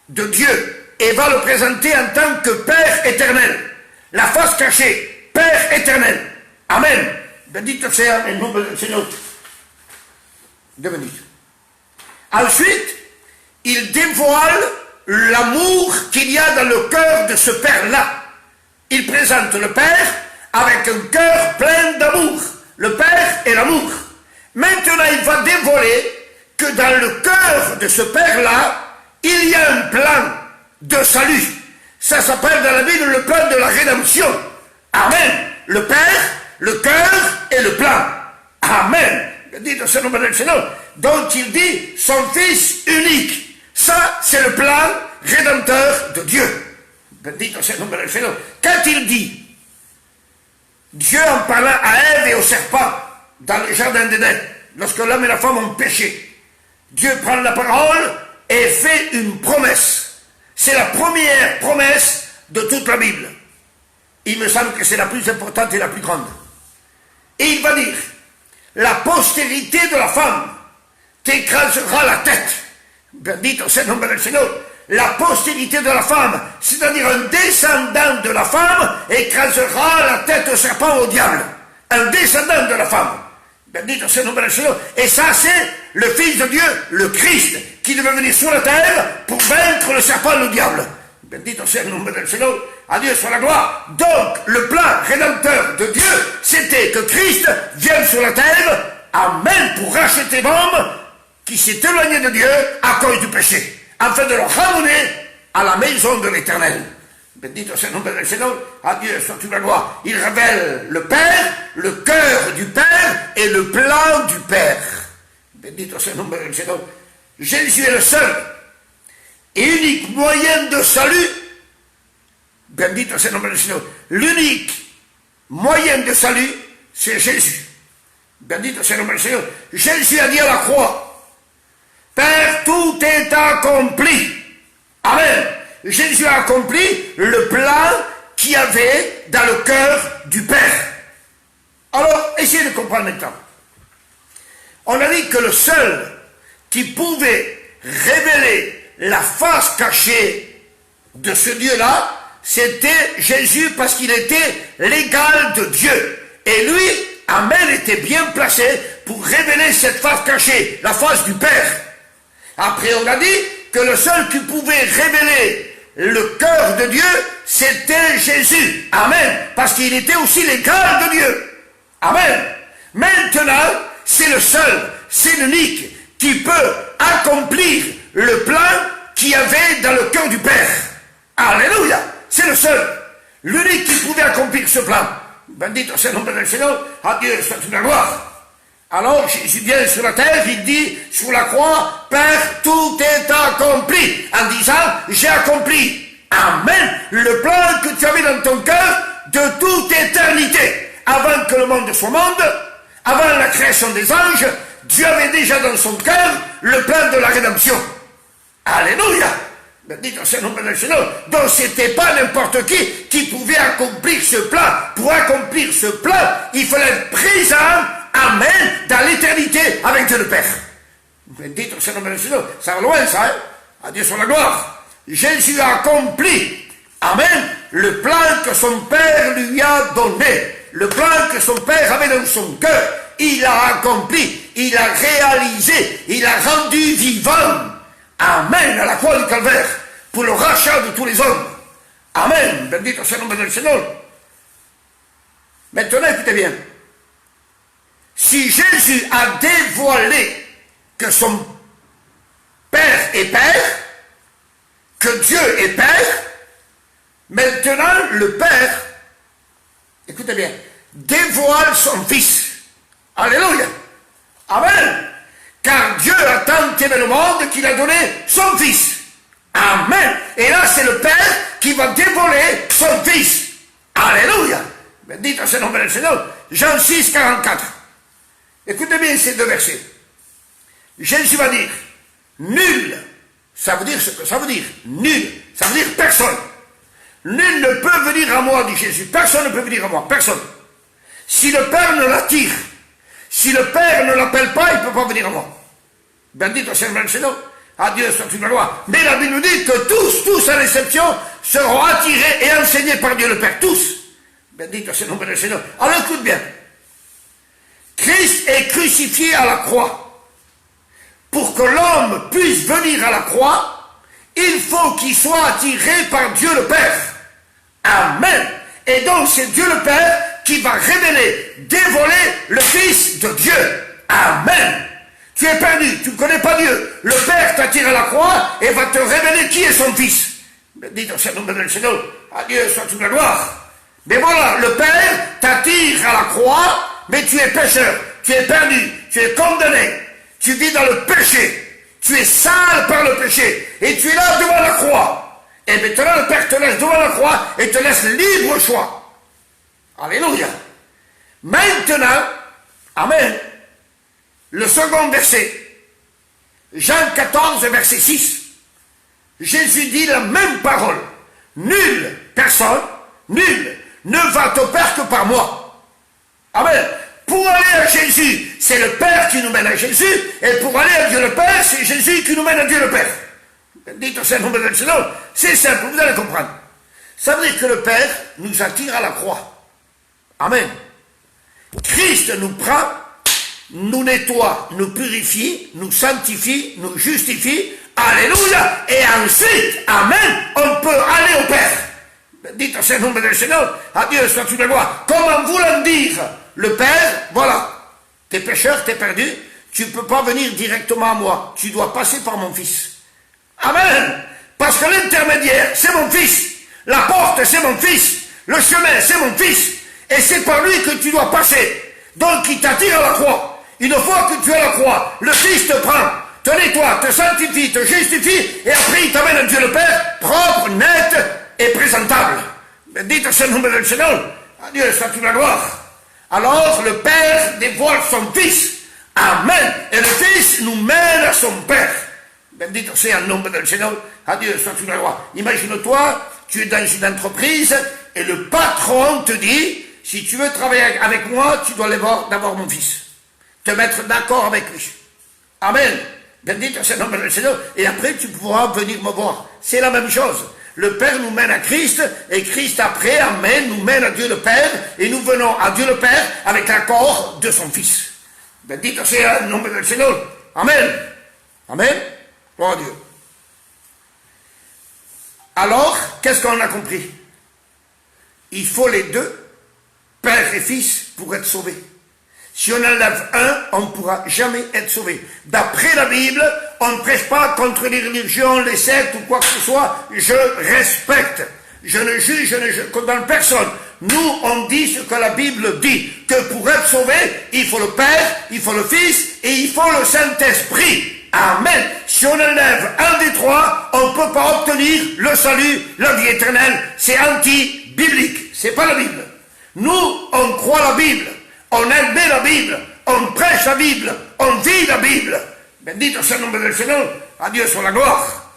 de Dieu et va le présenter en tant que Père éternel. La face cachée, Père éternel. Amen. Bendito sea el nombre del Seigneur. 2 minutes. Ensuite, il dévoile l'amour qu'il y a dans le cœur de ce Père-là. Il présente le Père avec un cœur plein d'amour. Le Père et l'amour. Maintenant, il va dévoiler que dans le cœur de ce Père-là, il y a un plan de salut. Ça s'appelle dans la Bible le plan de la rédemption. Amen. Le Père, le cœur et le plan. Amen. Bendito sea el nombre del Seigneur. Donc il dit son Fils unique. Ça, c'est le plan rédempteur de Dieu. Bendito sea el nombre del Seigneur. Quand il dit, Dieu en parlant à Ève et au serpent dans le jardin d'Éden, lorsque l'homme et la femme ont péché, Dieu prend la parole et fait une promesse. C'est la première promesse de toute la Bible. Il me semble que c'est la plus importante et la plus grande. Et il va dire, la postérité de la femme t'écrasera la tête. Bendito sea el nombre del Seigneur. La postérité de la femme, c'est-à-dire un descendant de la femme, écrasera la tête au serpent, au diable. Un descendant de la femme. Bendito sea el nombre del Seigneur. Et ça, c'est le Fils de Dieu, le Christ, qui devait venir sur la terre pour vaincre le serpent, le diable. Bendito sea el nombre del Seigneur. À Dieu soit la gloire. Donc, le plan rédempteur de Dieu, c'était que Christ vienne sur la terre, amen, pour racheter l'homme qui s'est éloigné de Dieu à cause du péché, afin de le ramener à la maison de l'Éternel. Bendito sea el nombre del Seigneur. À Dieu soit toute la gloire. Il révèle le Père, le cœur du Père et le plan du Père. Bendito sea el nombre del Seigneur. Jésus est le seul et unique moyen de salut. Bendito sea el nombre del Seigneur. L'unique moyen de salut, c'est Jésus. Bendito sea el nombre del Seigneur. Jésus a dit à la croix, Père, tout est accompli. Amen. Jésus a accompli le plan qu'il y avait dans le cœur du Père. Alors, essayez de comprendre maintenant. On a dit que le seul qui pouvait révéler la face cachée de ce Dieu-là, c'était Jésus, parce qu'il était l'égal de Dieu. Et lui, amen, était bien placé pour révéler cette face cachée, la face du Père. Après, on a dit que le seul qui pouvait révéler le cœur de Dieu, c'était Jésus. Amen. Parce qu'il était aussi l'égal de Dieu. Amen. Maintenant, c'est le seul, c'est l'unique qui peut, accomplir le plan qu'il y avait dans le cœur du Père. Alléluia. C'est le seul. L'unique qui pouvait accomplir ce plan. Bendito c'est le nom du Seigneur. À Dieu soit toute la gloire. Alors Jésus vient sur la terre, il dit sur la croix, Père, tout est accompli. En disant, j'ai accompli. Amen. Le plan que tu avais dans ton cœur de toute éternité. Avant que le monde soit monde, avant la création des anges, Dieu avait déjà dans son cœur le plan de la rédemption. Alléluia. Bendito c'est le nom du Seigneur. Donc c'était pas n'importe qui pouvait accomplir ce plan. Pour accomplir ce plan, il fallait être présent, amen, dans l'éternité avec Dieu le Père. Bendito c'est le nom du Seigneur. Ça va loin ça, hein? À Dieu soit la gloire. Jésus a accompli, amen, le plan que son Père lui a donné. Le plan que son Père avait dans son cœur. Il a accompli, il a réalisé, il a rendu vivant. Amen, à la croix du Calvaire, pour le rachat de tous les hommes. Amen, bendito c'est le nom du Seigneur. Maintenant, écoutez bien. Si Jésus a dévoilé que son Père est Père, que Dieu est Père, maintenant le Père, écoutez bien, dévoile son Fils. Alléluia. Amen. Car Dieu a tant aimé le monde qu'il a donné son Fils. Amen. Et là, c'est le Père qui va dévoiler son Fils. Alléluia. Bendito c'est le nom du Seigneur. Jean 6, 44. Écoutez bien ces deux versets. Jésus va dire, nul, ça veut dire ce que ça veut dire. Nul, ça veut dire personne. Nul ne peut venir à moi, dit Jésus. Personne ne peut venir à moi. Personne. Si le Père ne l'attire, si le Père ne l'appelle pas, il ne peut pas venir à moi. Bendito c'est le nom du Seigneur. Adieu soit toute la loi. Mais la Bible nous dit que tous à l'exception, seront attirés et enseignés par Dieu le Père. Tous. Bendito c'est le nom du Seigneur. Alors écoute bien. Christ est crucifié à la croix. Pour que l'homme puisse venir à la croix, il faut qu'il soit attiré par Dieu le Père. Amen. Et donc c'est Dieu le Père qui va révéler, dévoiler le Fils de Dieu. Amen. Tu es perdu, tu ne connais pas Dieu. Le Père t'attire à la croix et va te révéler qui est son Fils. Bendito c'est le nom du Seigneur. À Dieu soit toute la gloire. Mais voilà, le Père t'attire à la croix, mais tu es pécheur, tu es perdu, tu es condamné, tu vis dans le péché, tu es sale par le péché, et tu es là devant la croix. Et maintenant le Père te laisse devant la croix et te laisse libre choix. Alléluia. Maintenant, amen, le second verset, Jean 14, verset 6, Jésus dit la même parole. Nulle personne, nul, ne va au Père que par moi. Amen. Pour aller à Jésus, c'est le Père qui nous mène à Jésus, et pour aller à Dieu le Père, c'est Jésus qui nous mène à Dieu le Père. Dites au Seigneur du Seigneur, c'est simple, vous allez comprendre. Ça veut dire que le Père nous attire à la croix. Amen. Christ nous prend, nous nettoie, nous purifie, nous sanctifie, nous justifie. Alléluia. Et ensuite, amen, on peut aller au Père. Dites au Seigneur du Seigneur, à Dieu soit toute la gloire. Comment voulant dire le Père, voilà, t'es pécheur, t'es perdu, tu ne peux pas venir directement à moi, tu dois passer par mon Fils. Amen. Parce que l'intermédiaire, c'est mon Fils. La porte, c'est mon Fils. Le chemin, c'est mon Fils. Et c'est par lui que tu dois passer. Donc il t'attire à la croix. Une fois que tu es à la croix, le Fils te prend, te nettoie, te sanctifie, te justifie, et après il t'amène à Dieu le Père, propre, net et présentable. Dites à ce nom du Seigneur, à Dieu soit toute la gloire. Alors le Père dévoile son Fils. Amen. Et le Fils nous mène à son Père. Bendito sea le nom du Seigneur, à Dieu soit toute la gloire. Imagine-toi, tu es dans une entreprise et le patron te dit, si tu veux travailler avec moi, tu dois d'abord mon Fils. Te mettre d'accord avec lui. Amen. Bendito sea le nom du Seigneur. Et après, tu pourras venir me voir. C'est la même chose. Le Père nous mène à Christ, et Christ après, amen, nous mène à Dieu le Père, et nous venons à Dieu le Père avec l'accord de son Fils. Bendito sea le nom du Seigneur. Amen. Amen. Gloire à Dieu. Alors, qu'est-ce qu'on a compris? Il faut les deux, Père et Fils, pour être sauvés. Si on enlève un, on ne pourra jamais être sauvé. D'après la Bible, on ne prêche pas contre les religions, les sectes ou quoi que ce soit. Je respecte. Je ne juge, je ne condamne personne. Nous, on dit ce que la Bible dit. Que pour être sauvé, il faut le Père, il faut le Fils et il faut le Saint-Esprit. Amen. Si on enlève un des trois, on ne peut pas obtenir le salut, la vie éternelle. C'est anti-biblique. C'est pas la Bible. Nous, on croit la Bible. On aime la Bible. On prêche la Bible. On vit la Bible. Bendito soit le nom du Seigneur. À Dieu soit la gloire.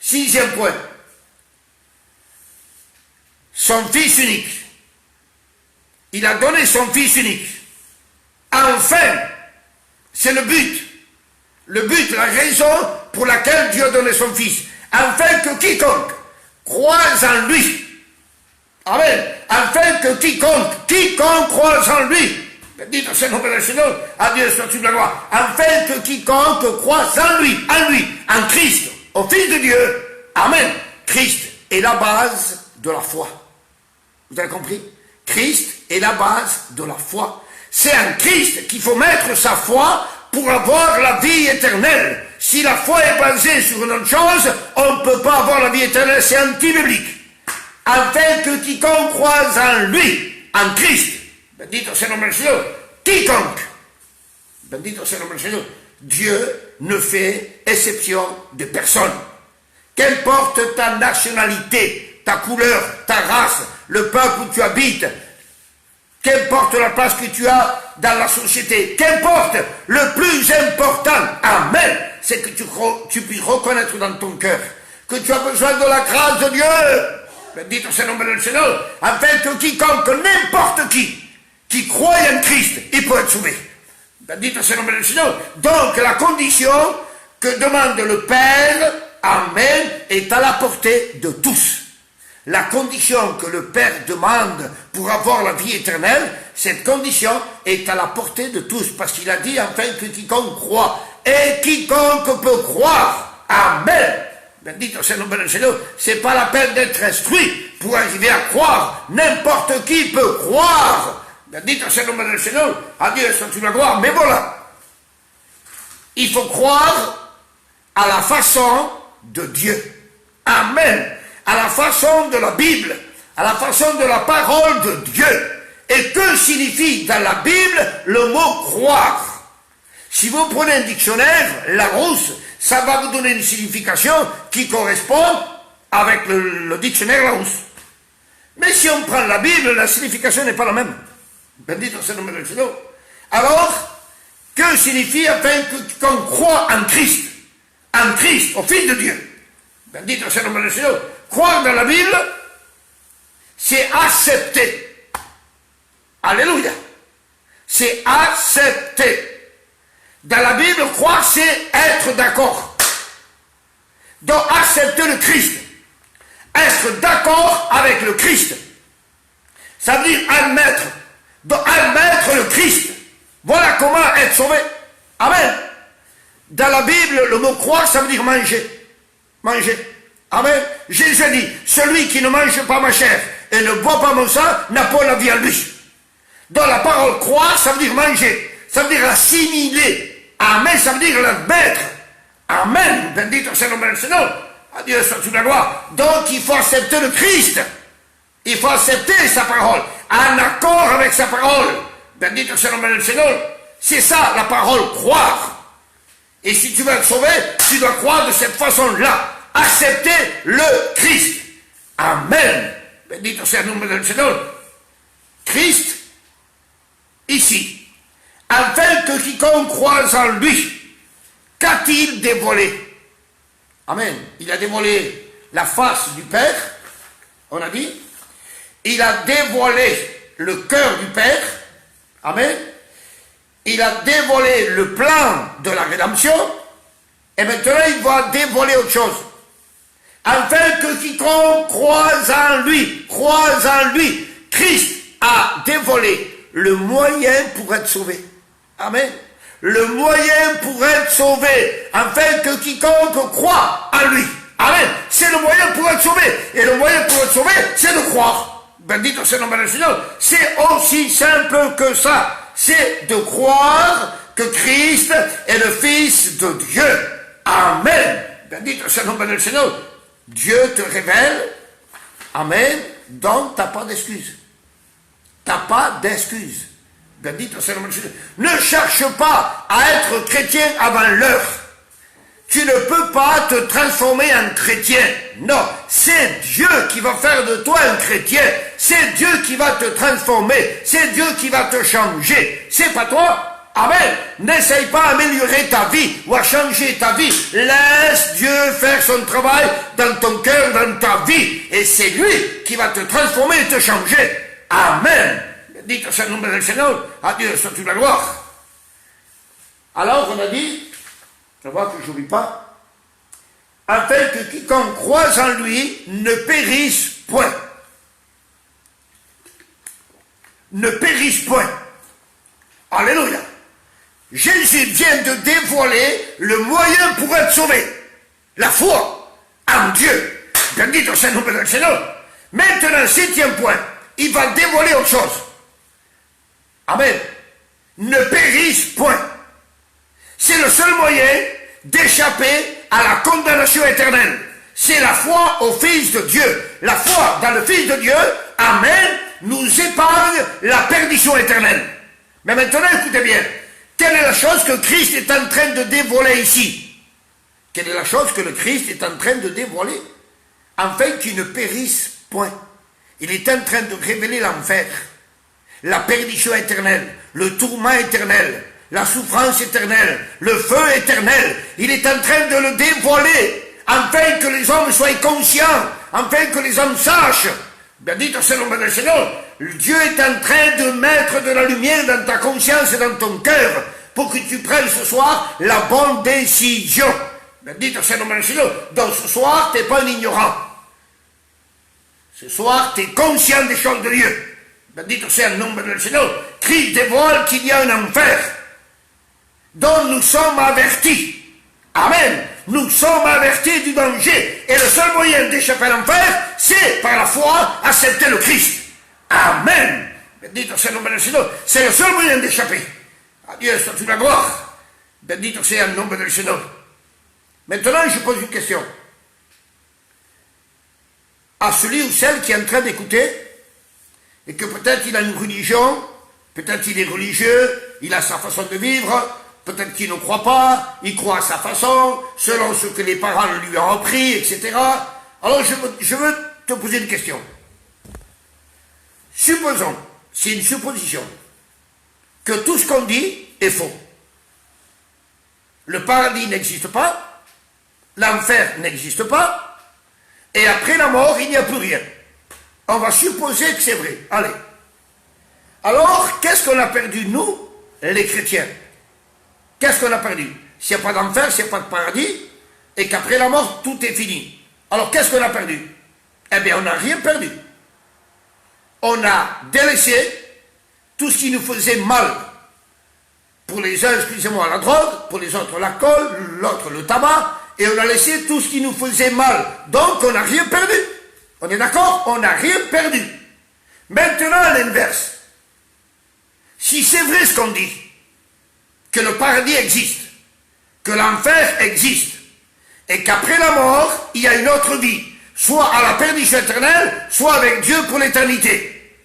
6e point. Son Fils unique. Il a donné son Fils unique. Enfin, c'est le but. Le but, la raison pour laquelle Dieu a donné son Fils. Afin que quiconque croise en lui. Amen. Afin que quiconque croise en lui. Bendito soit le nom du Seigneur. À Dieu soit toute la gloire. Afin que quiconque croise en lui, en Christ, au Fils de Dieu. Amen. Christ est la base de la foi. Vous avez compris? Christ est la base de la foi. C'est en Christ qu'il faut mettre sa foi pour avoir la vie éternelle. Si la foi est basée sur une autre chose, on ne peut pas avoir la vie éternelle, c'est anti-biblique. Afin que quiconque croise en lui, en Christ, bendito sea le nom du Seigneur, quiconque, bendito sea le nom du Seigneur, Dieu ne fait exception de personne. Qu'importe ta nationalité, ta couleur, ta race, le peuple où tu habites, qu'importe la place que tu as dans la société, qu'importe, le plus important, amen, c'est que tu puisses reconnaître dans ton cœur que tu as besoin de la grâce de Dieu. Bendito sea le nom du Seigneur, afin que quiconque, n'importe qui croit en Christ, il peut être sauvé. Bendito sea le nom du Seigneur. Donc la condition que demande le Père, amen, est à la portée de tous. La condition que le Père demande pour avoir la vie éternelle, cette condition est à la portée de tous, parce qu'il a dit enfin que quiconque croit, et quiconque peut croire, amen. Bendito sea le nom du Seigneur. C'est pas la peine d'être instruit pour arriver à croire. N'importe qui peut croire. Bendito sea le nom du Seigneur. À Dieu soit toute la gloire. Mais voilà, il faut croire à la façon de Dieu. Amen. À la façon de la Bible, à la façon de la parole de Dieu. Et que signifie dans la Bible le mot croire? Si vous prenez un dictionnaire, Larousse, ça va vous donner une signification qui correspond avec le dictionnaire Larousse. Mais si on prend la Bible, la signification n'est pas la même. Bendito sea le nom du Seigneur. Alors, que signifie afin qu'on croit en Christ, au Fils de Dieu? Bendito sea le nom du Seigneur. Croire dans la Bible, c'est accepter. Alléluia. C'est accepter. Dans la Bible, croire, c'est être d'accord. Donc, accepter le Christ. Être d'accord avec le Christ. Ça veut dire admettre. Donc, admettre le Christ. Voilà comment être sauvé. Amen. Dans la Bible, le mot croire, ça veut dire manger. Manger. Amen. Jésus a dit, celui qui ne mange pas ma chair et ne boit pas mon sang n'a pas la vie en lui. Dans la parole croire, ça veut dire manger. Ça veut dire assimiler. Amen, ça veut dire l'admettre. Amen. Bendito sea le nom du Seigneur. À Dieu soit toute la gloire. Donc il faut accepter le Christ. Il faut accepter sa parole. En accord avec sa parole. Bendito sea le nom du Seigneur. C'est ça la parole croire. Et si tu veux être sauvé, tu dois croire de cette façon-là. Accepter le Christ. Amen. Bendito sea le nom du Seigneur. Christ, ici, afin que quiconque croise en lui, qu'a-t-il dévoilé? Amen. Il a dévoilé la face du Père, on a dit. Il a dévoilé le cœur du Père. Amen. Il a dévoilé le plan de la rédemption. Et maintenant, il va dévoiler autre chose. Afin que quiconque croise en lui, Christ a dévoilé le moyen pour être sauvé. Amen. Le moyen pour être sauvé, afin que quiconque croit en lui. Amen. C'est le moyen pour être sauvé. Et le moyen pour être sauvé, c'est de croire. Bendito sea le nom du Seigneur. C'est aussi simple que ça. c'est de croire que Christ est le Fils de Dieu. Amen. Bendito sea el nombre del Seigneur. Dieu te révèle. Amen. Donc, tu n'as pas d'excuse. Tu n'as pas d'excuse. Bendito sea el nombre del Seigneur. Ne cherche pas à être chrétien avant l'heure. Tu ne peux pas te transformer en chrétien. Non, c'est Dieu qui va faire de toi un chrétien. C'est Dieu qui va te transformer. C'est Dieu qui va te changer. C'est pas toi. Amen. N'essaye pas d'améliorer ta vie ou à changer ta vie. Laisse Dieu faire son travail dans ton cœur, dans ta vie. Et c'est lui qui va te transformer et te changer. Amen. Dites au nom du Seigneur. À Dieu soit toute la gloire. Alors on a dit, je vois que je n'oublie pas, afin que quiconque croise en lui ne périsse point. Ne périsse point. Alléluia. Jésus vient de dévoiler le moyen pour être sauvé. La foi en Dieu. Bendito sea el nombre del Seigneur. Maintenant, 7e point, il va dévoiler autre chose. Amen. Ne périsse point. C'est le seul moyen d'échapper à la condamnation éternelle. C'est la foi au Fils de Dieu. La foi dans le Fils de Dieu, Amen, nous épargne la perdition éternelle. Mais maintenant, écoutez bien. Quelle est la chose que Christ est en train de dévoiler ici? Quelle est la chose que le Christ est en train de dévoiler? Afin qu'il ne périsse point. Il est en train de révéler l'enfer, la perdition éternelle, le tourment éternel, la souffrance éternelle, le feu éternel. Il est en train de le dévoiler, afin que les hommes soient conscients, afin que les hommes sachent. Bendito sea el nombre del Seigneur. Dieu est en train de mettre de la lumière dans ta conscience et dans ton cœur pour que tu prennes ce soir la bonne décision. Bendito sea el nombre del Seigneur. Donc ce soir, tu n'es pas un ignorant. Ce soir, tu es conscient des choses de Dieu. Bendito sea el nombre del Seigneur. Christ dévoile qu'il y a un enfer dont nous sommes avertis. Amen. Nous sommes avertis du danger. Et le seul moyen d'échapper à l'enfer, c'est par la foi accepter le Christ. Amen. Bendito sea el nombre del Seigneur. C'est le seul moyen d'échapper. À Dieu soit toute la gloire. Bendito sea el nombre del Seigneur. Maintenant, je pose une question. À celui ou celle qui est en train d'écouter, et que peut-être il a une religion, peut-être il est religieux, il a sa façon de vivre, peut-être qu'il ne croit pas, il croit à sa façon, selon ce que les parents lui ont appris, etc. Alors je veux te poser une question. Supposons, c'est une supposition, que tout ce qu'on dit est faux. Le paradis n'existe pas, l'enfer n'existe pas, et après la mort, il n'y a plus rien. On va supposer que c'est vrai. Allez. Alors, qu'est-ce qu'on a perdu, nous, les chrétiens? Qu'est-ce qu'on a perdu? S'il n'y a pas d'enfer, s'il n'y a pas de paradis, et qu'après la mort, tout est fini. Alors, qu'est-ce qu'on a perdu? Eh bien, on n'a rien perdu. On a délaissé tout ce qui nous faisait mal. Pour les uns, excusez-moi, la drogue, pour les autres, l'alcool, l'autre, le tabac, et on a laissé tout ce qui nous faisait mal. Donc, on n'a rien perdu. On est d'accord? On n'a rien perdu. Maintenant, à l'inverse. Si c'est vrai ce qu'on dit, que le paradis existe, que l'enfer existe, et qu'après la mort, il y a une autre vie, soit à la perdition éternelle, soit avec Dieu pour l'éternité.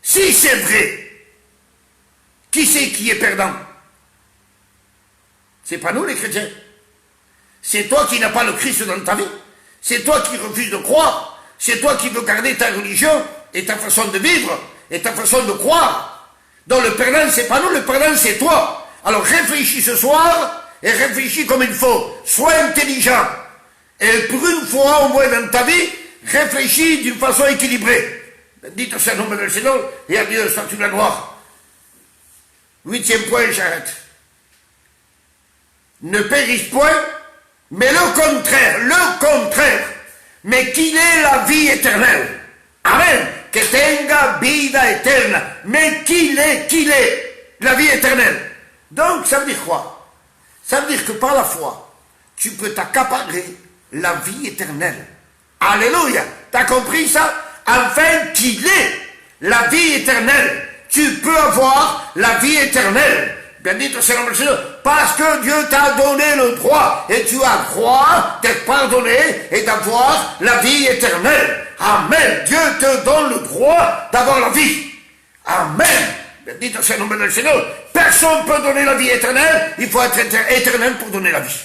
Si c'est vrai, qui c'est qui est perdant? C'est pas nous les chrétiens. C'est toi qui n'as pas le Christ dans ta vie. C'est toi qui refuses de croire. C'est toi qui veux garder ta religion et ta façon de vivre et ta façon de croire. Donc le perdant, c'est pas nous, le perdant, c'est toi. Alors réfléchis ce soir et réfléchis comme il faut. Sois intelligent. Et pour une fois au moins dans ta vie, réfléchis d'une façon équilibrée. Bendito sea el nombre del Seigneur et à Dieu soit toute la gloire. 8e point, j'arrête. Ne périsse point, mais le contraire, mais qu'il ait la vie éternelle. Amen. Que tenga vida eterna. Mais qu'il ait la vie éternelle. Donc, ça veut dire quoi? Ça veut dire que par la foi, tu peux t'accaparer la vie éternelle. Alléluia. T'as compris ça? Afin qu'il ait la vie éternelle. tu peux avoir la vie éternelle. Bendito soit le nom du Seigneur. Parce que Dieu t'a donné le droit et tu as droit d'être pardonné et d'avoir la vie éternelle. Amen. Dieu te donne le droit d'avoir la vie. Amen. Bendito soit le nom du Seigneur. Personne ne peut donner la vie éternelle. Il faut être éternel pour donner la vie.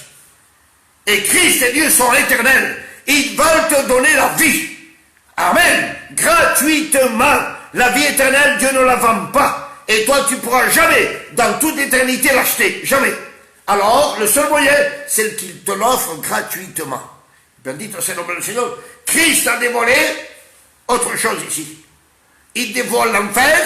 Et Christ et Dieu sont éternels. Ils veulent te donner la vie. Amen. Gratuitement. La vie éternelle, Dieu ne la vend pas. Et toi, tu ne pourras jamais, dans toute éternité, l'acheter. Jamais. Alors, le seul moyen, c'est qu'il te l'offre gratuitement. Bendito soit le nom du Seigneur. Christ a dévoilé autre chose ici. Il dévoile l'enfer.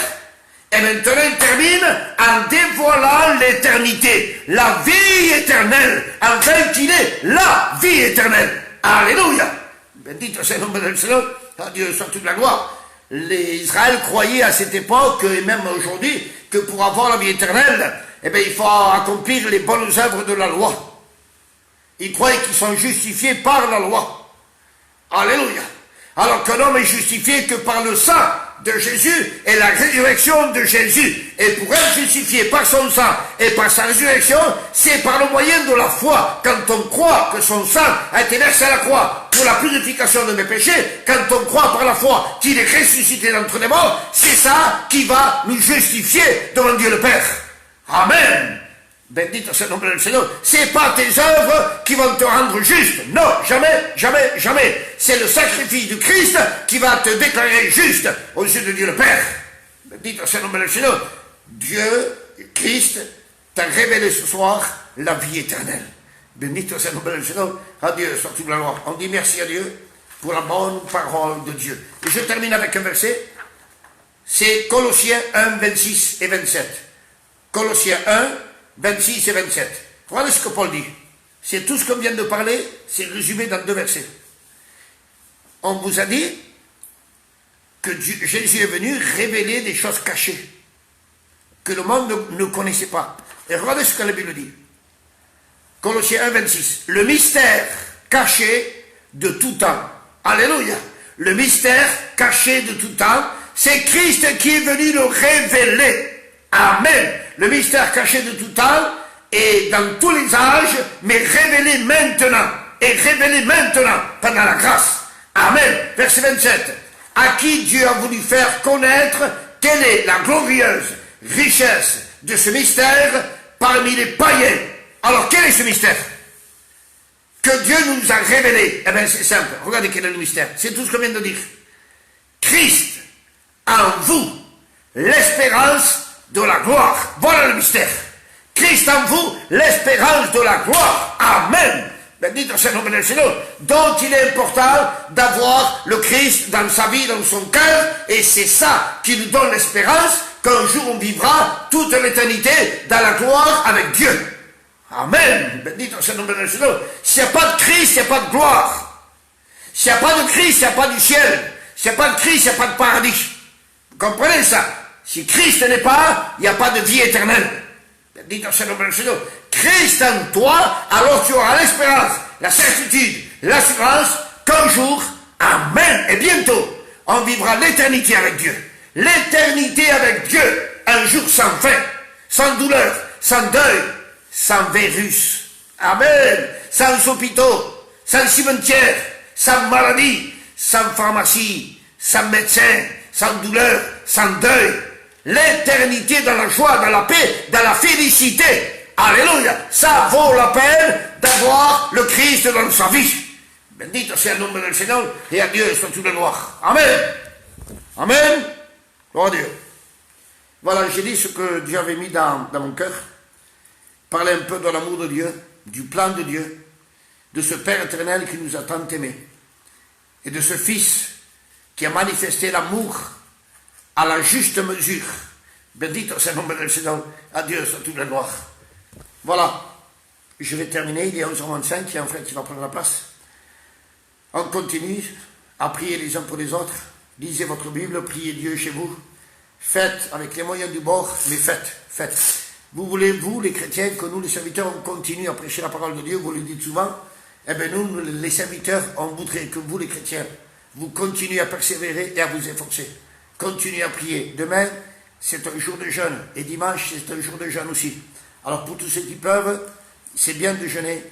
Et maintenant, il termine en dévoilant l'éternité. La vie éternelle. Enfin, qu'il est la vie éternelle. Alléluia. Bendito soit le nom du Seigneur. À Dieu soit toute la gloire. Les Israël croyaient à cette époque, et même aujourd'hui, que pour avoir la vie éternelle, eh bien, il faut accomplir les bonnes œuvres de la loi. Ils croyaient qu'ils sont justifiés par la loi. Alléluia. Alors qu'un homme est justifié que par le sang de Jésus et la résurrection de Jésus. Et pour être justifié par son sang et par sa résurrection, c'est par le moyen de la foi. Quand on croit que son sang a été versé à la croix pour la purification de mes péchés, quand on croit par la foi qu'il est ressuscité d'entre les morts, c'est ça qui va nous justifier devant Dieu le Père. Amen. Bendito soit le nom du Seigneur. C'est pas tes œuvres qui vont te rendre juste. Non, jamais, jamais, jamais. C'est le sacrifice du Christ qui va te déclarer juste aux yeux de Dieu le Père. Bendito soit le nom du Seigneur. Dieu, Christ, t'a révélé ce soir la vie éternelle. Bendito soit le nom du Seigneur. À Dieu soit toute la gloire. On dit merci à Dieu pour la bonne parole de Dieu. Et je termine avec un verset. C'est Colossiens 1, 26 et 27. Colossiens 1, 26 et 27. Voilà ce que Paul dit. C'est tout ce qu'on vient de parler, c'est résumé dans 2 versets. On vous a dit que Jésus est venu révéler des choses cachées, que le monde ne connaissait pas. Et regardez ce que la Bible dit. Colossiens 1, 26. Le mystère caché de tout temps. Alléluia. Le mystère caché de tout temps, c'est Christ qui est venu le révéler. Amen. Le mystère caché de tout temps est dans tous les âges, mais révélé maintenant. Et révélé maintenant pendant la grâce. Amen. Verset 27. À qui Dieu a voulu faire connaître quelle est la glorieuse richesse de ce mystère parmi les païens. Alors, quel est ce mystère que Dieu nous a révélé? Eh bien, c'est simple. Regardez quel est le mystère. C'est tout ce qu'on vient de dire. Christ en vous, l'espérance de la gloire. Voilà le mystère. Christ en vous, l'espérance de la gloire. Amen. Bendito soit le nom du Seigneur. Donc il est important d'avoir le Christ dans sa vie, dans son cœur, et c'est ça qui nous donne l'espérance qu'un jour on vivra toute l'éternité dans la gloire avec Dieu. Amen. Bendito soit le nom du Seigneur. S'il n'y a pas de Christ, il n'y a pas de gloire. S'il n'y a pas de Christ, il n'y a pas du ciel. S'il n'y a pas de Christ, il n'y a pas de paradis. Vous comprenez ça? Si Christ n'est pas, il n'y a pas de vie éternelle. Bendito soit le nom du Seigneur. Christ en toi, alors tu auras l'espérance, la certitude, l'assurance qu'un jour, amen, et bientôt, on vivra l'éternité avec Dieu. L'éternité avec Dieu, un jour sans fin, sans douleur, sans deuil, sans virus. Amen. Sans hôpitaux, sans cimetière, sans maladie, sans pharmacie, sans médecin, sans douleur, sans deuil. L'éternité dans la joie, dans la paix, dans la félicité. Alléluia. Ça vaut la peine d'avoir le Christ dans sa vie. Bendito soit le nom du Seigneur et à Dieu soit toute la gloire. Amen. Amen. Gloire à Dieu. Voilà, j'ai dit ce que Dieu avait mis dans mon cœur. Parler un peu de l'amour de Dieu, du plan de Dieu, de ce Père éternel qui nous a tant aimés et de ce Fils qui a manifesté l'amour à la juste mesure. Bendito soit le nom du Seigneur. À Dieu soit toute la gloire. Voilà. Je vais terminer. Il est 11h25. Il y a un frère qui va prendre la place. On continue à prier les uns pour les autres. Lisez votre Bible. Priez Dieu chez vous. Faites avec les moyens du bord, mais faites. Vous voulez, vous, les chrétiens, que nous, les serviteurs, on continue à prêcher la parole de Dieu. Vous le dites souvent. Eh bien, nous, les serviteurs, on voudrait que vous, les chrétiens, vous continuez à persévérer et à vous efforcer. Continuez à prier. Demain, c'est un jour de jeûne. Et dimanche, c'est un jour de jeûne aussi. Alors pour tous ceux qui peuvent, c'est bien de jeûner,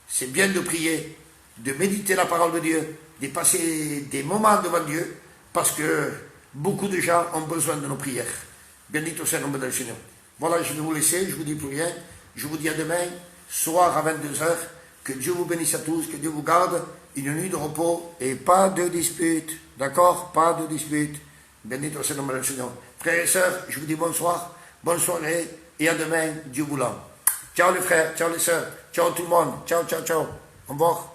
c'est bien de prier, de méditer la parole de Dieu, de passer des moments devant Dieu, parce que beaucoup de gens ont besoin de nos prières. Bénito soit le nom du Seigneur. Voilà, je vais vous laisser, je ne vous dis plus rien. Je vous dis à demain, soir à 22 heures. Que Dieu vous bénisse à tous, que Dieu vous garde. Une nuit de repos et pas de dispute. D'accord? Pas de dispute. Bénito soit le nom du Seigneur. Frères et sœurs, je vous dis bonsoir, bonne soirée et à demain, Dieu voulant. Ciao les frères, ciao les sœurs, ciao tout le monde. Ciao, ciao, ciao. Au revoir.